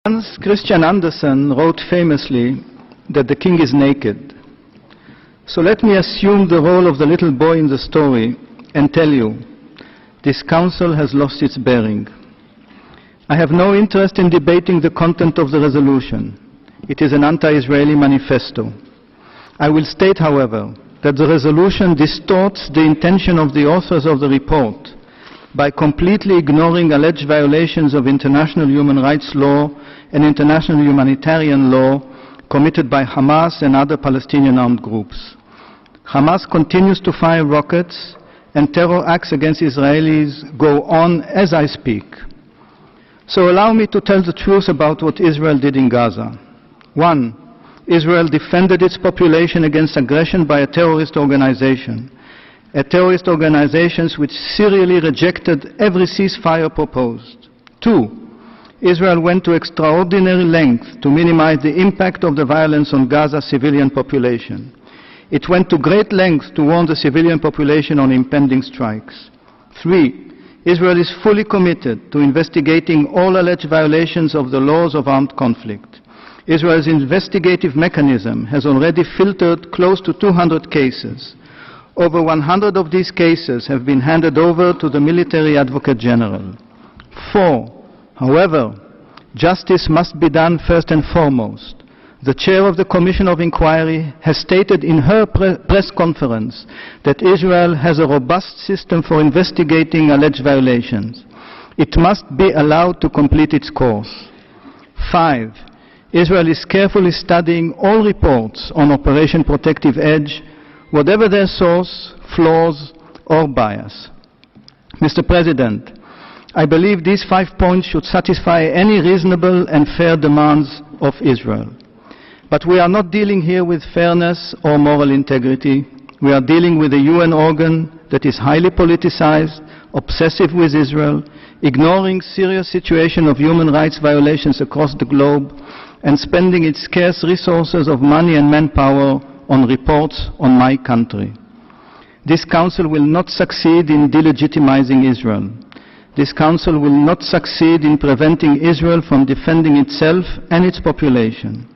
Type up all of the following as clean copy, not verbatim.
Hans Christian Andersen wrote famously that the king is naked. So let me assume the role of the little boy in the story and tell you, this council has lost its bearing. I have no interest in debating the content of the resolution. It is an anti-Israeli manifesto. I will state, however, that the resolution distorts the intention of the authors of the report by completely ignoring alleged violations of international human rights law and international humanitarian law committed by Hamas and other Palestinian armed groups. Hamas continues to fire rockets, and terror acts against Israelis go on as I speak. So allow me to tell the truth about what Israel did in Gaza. 1. Israel defended its population against aggression by a terrorist organization which serially rejected every ceasefire proposed. 2. Israel went to extraordinary length to minimize the impact of the violence on Gaza's civilian population. It went to great lengths to warn the civilian population on impending strikes. 3. Israel is fully committed to investigating all alleged violations of the laws of armed conflict. Israel's investigative mechanism has already filtered close to 200 cases. Over 100 of these cases have been handed over to the military advocate general. 4. However, justice must be done first and foremost. The chair of the Commission of Inquiry has stated in her press conference that Israel has a robust system for investigating alleged violations. It must be allowed to complete its course. 5. Israel is carefully studying all reports on Operation Protective Edge, whatever their source, flaws, or bias. Mr. President, I believe these 5 points should satisfy any reasonable and fair demands of Israel. But we are not dealing here with fairness or moral integrity. We are dealing with a UN organ that is highly politicized, obsessive with Israel, ignoring serious situation of human rights violations across the globe, and spending its scarce resources of money and manpower on reports on my country. This council will not succeed in delegitimizing Israel. This council will not succeed in preventing Israel from defending itself and its population.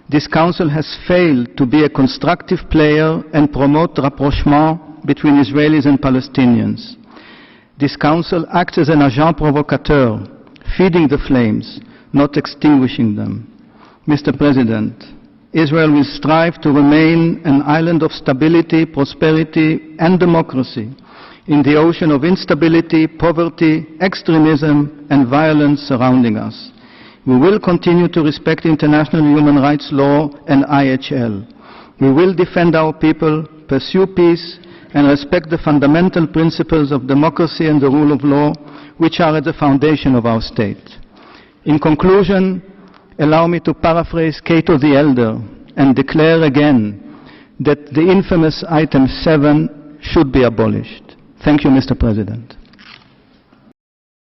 This council has failed to be a constructive player and promote rapprochement between Israelis and Palestinians. This council acts as an agent provocateur, feeding the flames, not extinguishing them. Mr. President, Israel will strive to remain an island of stability, prosperity, and democracy in the ocean of instability, poverty, extremism, and violence surrounding us. We will continue to respect international human rights law and IHL. We will defend our people, pursue peace, and respect the fundamental principles of democracy and the rule of law, which are at the foundation of our state. In conclusion, allow me to paraphrase Cato the Elder and declare again that the infamous item 7 should be abolished. Thank you, Mr. President.